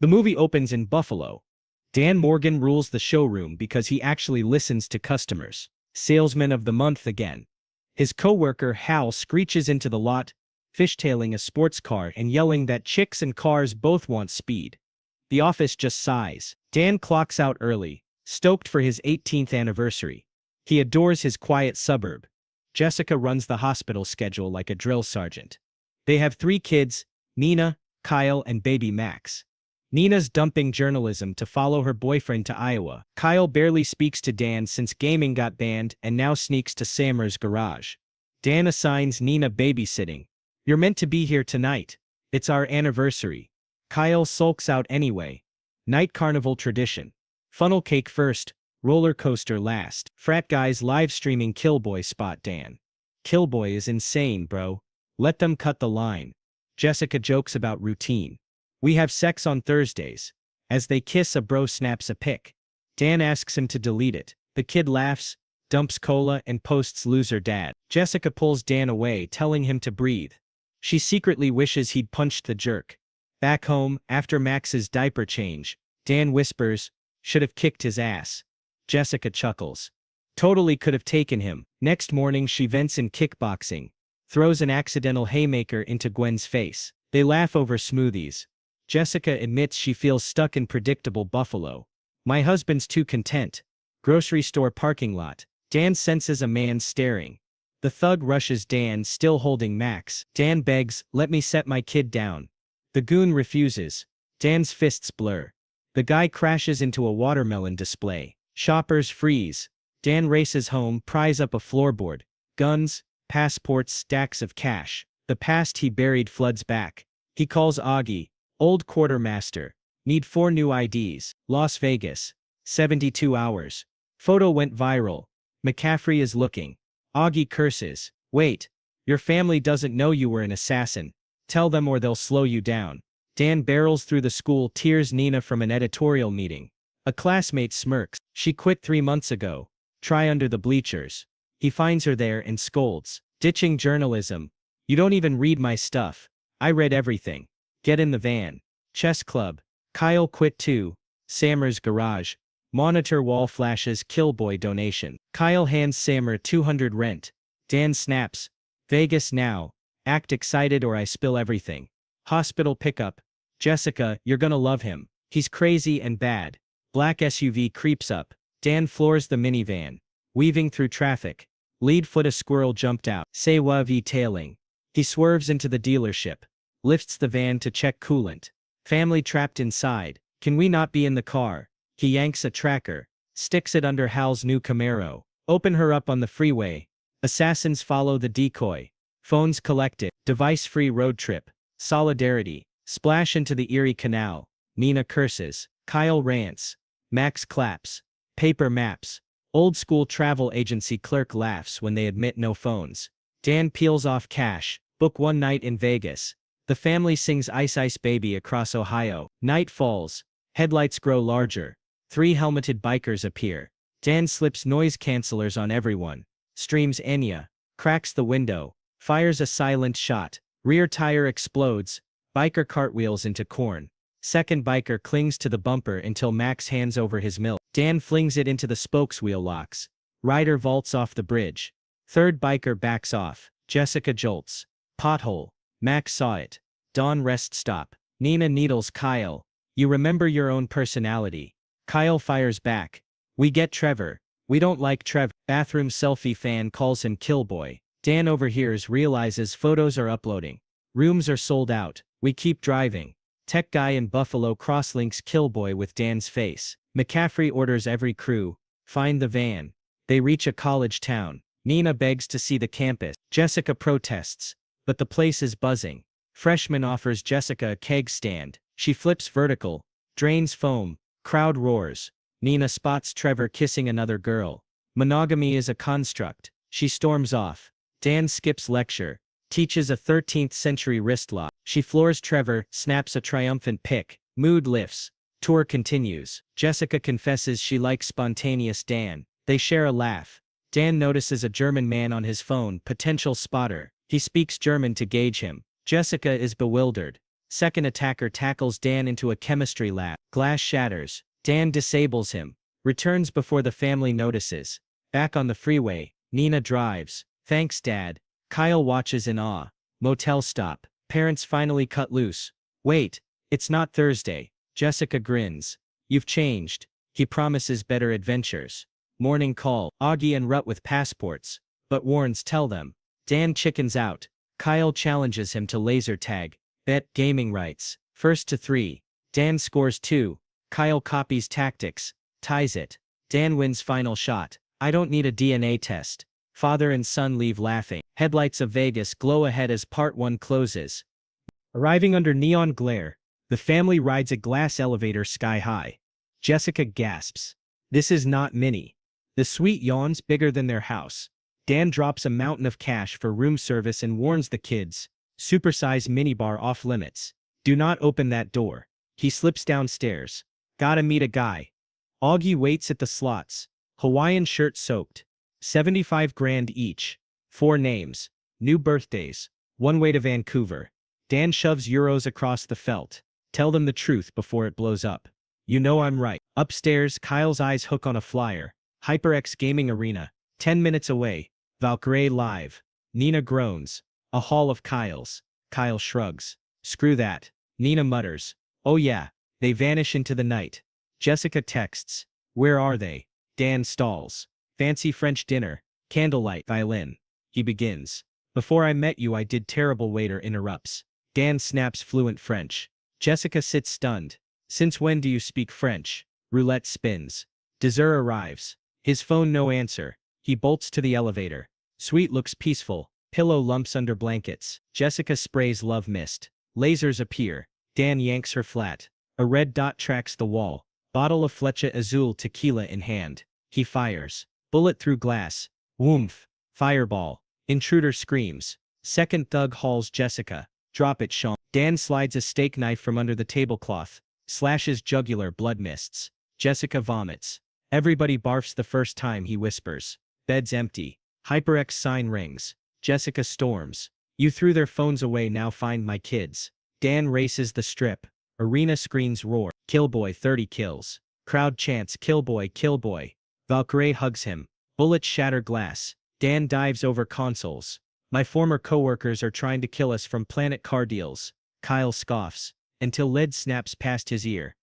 The movie opens in Buffalo. Dan Morgan rules the showroom because he actually listens to customers. Salesman of the month again. His coworker Hal screeches into the lot, fishtailing a sports car and yelling that chicks and cars both want speed. The office just sighs. Dan clocks out early, stoked for his 18th anniversary. He adores his quiet suburb. Jessica runs the hospital schedule like a drill sergeant. They have 3 kids, Nina, Kyle, and baby Max. Nina's dumping journalism to follow her boyfriend to Iowa. Kyle barely speaks to Dan since gaming got banned and now sneaks to Sammer's garage. Dan assigns Nina babysitting. "You're meant to be here tonight. It's our anniversary." Kyle sulks out anyway. Night carnival tradition. Funnel cake first, roller coaster last. Frat guys live streaming Killboy spot Dan. "Killboy is insane, bro. Let them cut the line." Jessica jokes about routine. "We have sex on Thursdays." As they kiss, a bro snaps a pic. Dan asks him to delete it. The kid laughs, dumps cola, and posts "loser dad." Jessica pulls Dan away, telling him to breathe. She secretly wishes he'd punched the jerk. Back home, after Max's diaper change, Dan whispers, "Should have kicked his ass." Jessica chuckles. "Totally could have taken him." Next morning she vents in kickboxing, throws an accidental haymaker into Gwen's face. They laugh over smoothies. Jessica admits she feels stuck in predictable Buffalo. "My husband's too content." Grocery store parking lot. Dan senses a man staring. The thug rushes Dan, still holding Max. Dan begs, "Let me set my kid down." The goon refuses. Dan's fists blur. The guy crashes into a watermelon display. Shoppers freeze. Dan races home, pries up a floorboard. Guns, passports, stacks of cash. The past he buried floods back. He calls Augie. "Old quartermaster. Need 4 new IDs. Las Vegas. 72 hours. Photo went viral. McCaffrey is looking." Augie curses. "Wait. Your family doesn't know you were an assassin. Tell them or they'll slow you down." Dan barrels through the school, tears Nina from an editorial meeting. A classmate smirks. "She quit 3 months ago. Try under the bleachers." He finds her there and scolds. "Ditching journalism. You don't even read my stuff." "I read everything. Get in the van." Chess club. Kyle quit too. Sammer's garage. Monitor wall flashes Killboy donation. Kyle hands Sammer 200 rent. Dan snaps. "Vegas now. Act excited or I spill everything." Hospital pickup. Jessica, "You're gonna love him. He's crazy and bad." Black SUV creeps up. Dan floors the minivan. Weaving through traffic. Lead foot, a squirrel jumped out. Say wa-vi tailing. He swerves into the dealership. Lifts the van to check coolant. Family trapped inside. "Can we not be in the car?" He yanks a tracker. Sticks it under Hal's new Camaro. Open her up on the freeway. Assassins follow the decoy. Phones collected. Device-free road trip. Solidarity. Splash into the Erie Canal. Nina curses. Kyle rants. Max claps. Paper maps. Old school travel agency clerk laughs when they admit no phones. Dan peels off cash. Book 1 night in Vegas. The family sings Ice Ice Baby across Ohio. Night falls. Headlights grow larger. 3 helmeted bikers appear. Dan slips noise cancelers on everyone. Streams Enya. Cracks the window. Fires a silent shot. Rear tire explodes. Biker cartwheels into corn. Second biker clings to the bumper until Max hands over his milk. Dan flings it into the spokeswheel locks. Rider vaults off the bridge. Third biker backs off. Jessica jolts. Pothole. Max saw it. Dawn rest stop. Nina needles Kyle. "You remember your own personality." Kyle fires back. "We get Trevor. We don't like Trevor." Bathroom selfie fan calls him Killboy. Dan overhears, realizes photos are uploading. Rooms are sold out. "We keep driving." Tech guy in Buffalo crosslinks Killboy with Dan's face. McCaffrey orders every crew. Find the van. They reach a college town. Nina begs to see the campus. Jessica protests. But the place is buzzing. Freshman offers Jessica a keg stand. She flips vertical. Drains foam. Crowd roars. Nina spots Trevor kissing another girl. Monogamy is a construct. She storms off. Dan skips lecture. Teaches a 13th century wrist lock. She floors Trevor, snaps a triumphant pic. Mood lifts. Tour continues. Jessica confesses she likes spontaneous Dan. They share a laugh. Dan notices a German man on his phone, potential spotter. He speaks German to gauge him. Jessica is bewildered. Second attacker tackles Dan into a chemistry lab. Glass shatters. Dan disables him. Returns before the family notices. Back on the freeway, Nina drives. Thanks, Dad. Kyle watches in awe. Motel stop. Parents finally cut loose. Wait, it's not Thursday. Jessica grins. You've changed. He promises better adventures. Morning call. Augie and Rut with passports. But warns tell them. Dan chickens out. Kyle challenges him to laser tag. Bet gaming rights. First to 3. Dan scores 2. Kyle copies tactics. Ties it. Dan wins final shot. I don't need a DNA test. Father and son leave laughing. Headlights of Vegas glow ahead as part 1 closes. Arriving under neon glare, the family rides a glass elevator sky high. Jessica gasps. This is not Minnie. The suite yawns bigger than their house. Dan drops a mountain of cash for room service and warns the kids. Supersize minibar off limits. Do not open that door. He slips downstairs. Gotta meet a guy. Augie waits at the slots. Hawaiian shirt soaked. 75 grand each. 4 names. New birthdays. 1 way to Vancouver. Dan shoves euros across the felt. Tell them the truth before it blows up. You know I'm right. Upstairs, Kyle's eyes hook on a flyer. HyperX Gaming Arena. 10 minutes away. Valkyrie live. Nina groans. A hall of Kyles. Kyle shrugs. Screw that. Nina mutters. Oh yeah. They vanish into the night. Jessica texts. Where are they? Dan stalls. Fancy French dinner. Candlelight. Violin. He begins. Before I met you I did terrible. Waiter interrupts. Dan snaps fluent French. Jessica sits stunned. Since when do you speak French? Roulette spins. Dessert arrives. His phone no answer. He bolts to the elevator. Suite looks peaceful. Pillow lumps under blankets. Jessica sprays love mist. Lasers appear. Dan yanks her flat. A red dot tracks the wall. Bottle of Flecha Azul tequila in hand. He fires. Bullet through glass. Woomph. Fireball. Intruder screams. Second thug hauls Jessica. Drop it, Sean. Dan slides a steak knife from under the tablecloth. Slashes jugular. Blood mists. Jessica vomits. Everybody barfs the first time, he whispers. Bed's empty. HyperX sign rings. Jessica storms. You threw their phones away, now find my kids. Dan races the strip. Arena screens roar. Killboy 30 kills. Crowd chants Killboy, Killboy. Valkyrie hugs him. Bullets shatter glass. Dan dives over consoles. My former coworkers are trying to kill us from Planet Car Deals. Kyle scoffs. Until lead snaps past his ear.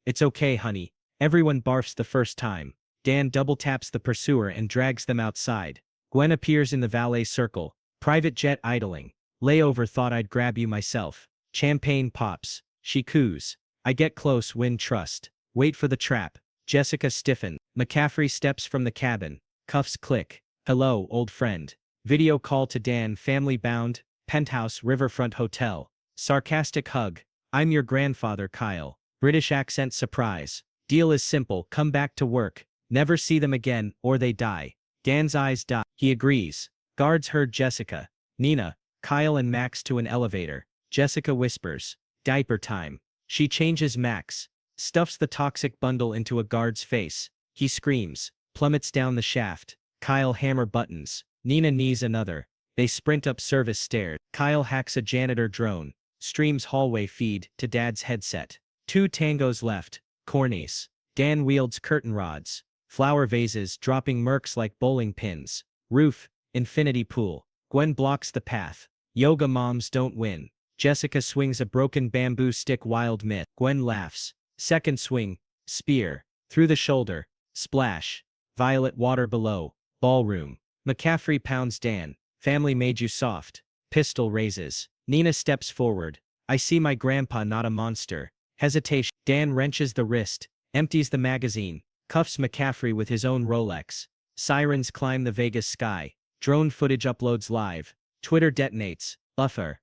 It's okay, honey. Everyone barfs the first time. Dan double taps the pursuer and drags them outside. Gwen appears in the valet circle. Private jet idling. Layover, thought I'd grab you myself. Champagne pops. She coos. I get close, win trust. Wait for the trap. Jessica stiffens. McCaffrey steps from the cabin. Cuffs click. Hello, old friend. Video call to Dan, family bound. Penthouse, Riverfront Hotel. Sarcastic hug. I'm your grandfather, Kyle. British accent surprise. Deal is simple, come back to work. Never see them again, or they die. Dan's eyes dot. He agrees. Guards herd Jessica, Nina, Kyle and Max to an elevator. Jessica whispers. Diaper time. She changes Max. Stuffs the toxic bundle into a guard's face. He screams. Plummets down the shaft. Kyle hammer buttons. Nina knees another. They sprint up service stairs. Kyle hacks a janitor drone. Streams hallway feed to Dad's headset. 2 tangos left. Cornice. Dan wields curtain rods. Flower vases dropping mercs like bowling pins. Roof. Infinity pool. Gwen blocks the path. Yoga moms don't win. Jessica swings a broken bamboo stick. Wild myth. Gwen laughs. Second swing. Spear. Through the shoulder. Splash. Violet water below. Ballroom. McCaffrey pounds Dan. Family made you soft. Pistol raises. Nina steps forward. I see my grandpa, not a monster. Hesitation. Dan wrenches the wrist. Empties the magazine. Cuffs McCaffrey with his own Rolex. Sirens climb the Vegas sky. Drone footage uploads live. Twitter detonates. Buffer.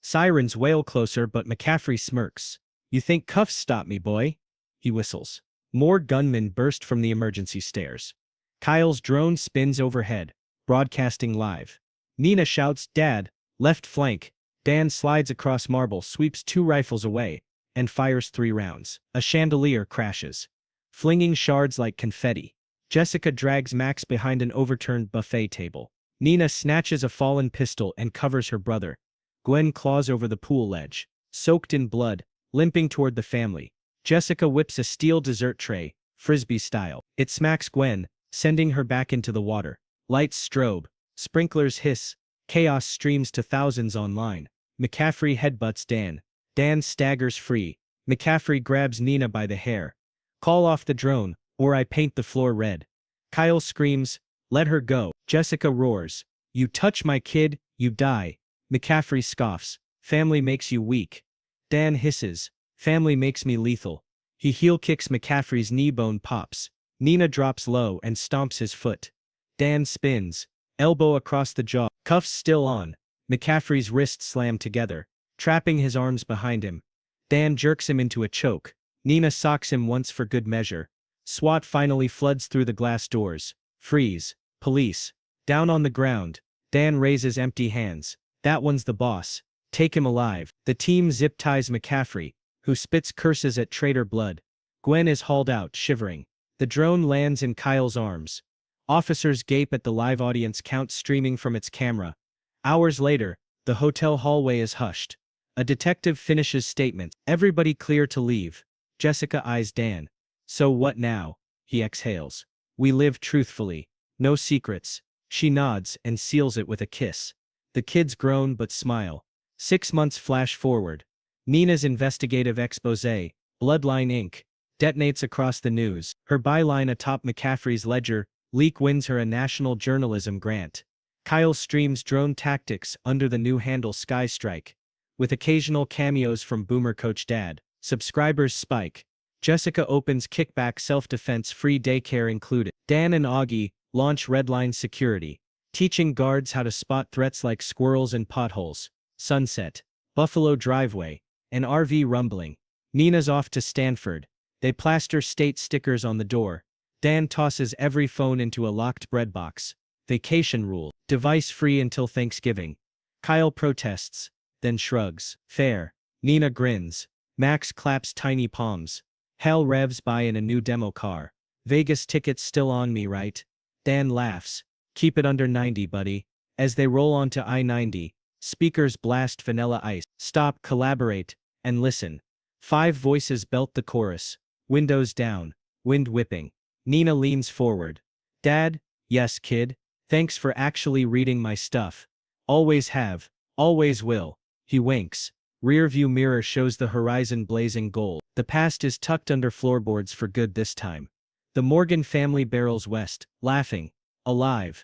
Sirens wail closer, but McCaffrey smirks. You think cuffs stop me, boy? He whistles. More gunmen burst from the emergency stairs. Kyle's drone spins overhead, broadcasting live. Nina shouts, Dad, left flank. Dan slides across marble, sweeps 2 rifles away, and fires 3 rounds. A chandelier crashes, flinging shards like confetti. Jessica drags Max behind an overturned buffet table. Nina snatches a fallen pistol and covers her brother. Gwen claws over the pool ledge. soaked in blood, limping toward the family. Jessica whips a steel dessert tray, frisbee style. It smacks Gwen, sending her back into the water. Lights strobe, sprinklers hiss, chaos streams to thousands online. McCaffrey headbutts Dan. Dan staggers free. McCaffrey grabs Nina by the hair. Call off the drone, or I paint the floor red. Kyle screams, let her go. Jessica roars, you touch my kid, you die. McCaffrey scoffs, family makes you weak. Dan hisses, family makes me lethal. He heel kicks McCaffrey's knee bone pops. Nina drops low and stomps his foot. Dan spins, elbow across the jaw, cuffs still on. McCaffrey's wrists slam together, trapping his arms behind him. Dan jerks him into a choke. Nina socks him once for good measure. SWAT finally floods through the glass doors. Freeze. Police. Down on the ground. Dan raises empty hands. That one's the boss. Take him alive. The team zip ties McCaffrey, who spits curses at traitor Blood. Gwen is hauled out, shivering. The drone lands in Kyle's arms. Officers gape at the live audience count streaming from its camera. Hours later, the hotel hallway is hushed. A detective finishes statement. Everybody clear to leave. Jessica eyes Dan. So what now? He exhales. We live truthfully. No secrets. She nods and seals it with a kiss. The kids groan but smile. 6 months flash forward. Nina's investigative exposé, Bloodline Inc., detonates across the news. Her byline atop McCaffrey's ledger, leak wins her a national journalism grant. Kyle streams drone tactics under the new handle Skystrike. With occasional cameos from Boomer Coach Dad, subscribers spike. Jessica opens kickback self-defense free daycare included. Dan and Augie launch Redline Security, teaching guards how to spot threats like squirrels and potholes. Sunset. Buffalo driveway. An RV rumbling. Nina's off to Stanford. They plaster state stickers on the door. Dan tosses every phone into a locked bread box. Vacation rule. Device free until Thanksgiving. Kyle protests, then shrugs. Fair. Nina grins. Max claps tiny palms. Hal revs by in a new demo car. Vegas tickets still on me, right? Dan laughs. Keep it under 90, buddy. As they roll onto I-90, speakers blast Vanilla Ice. Stop, collaborate, and listen. 5 voices belt the chorus. Windows down. Wind whipping. Nina leans forward. Dad? Yes, kid. Thanks for actually reading my stuff. Always have. Always will. He winks. Rearview mirror shows the horizon blazing gold. The past is tucked under floorboards for good this time. The Morgan family barrels west, laughing. Alive.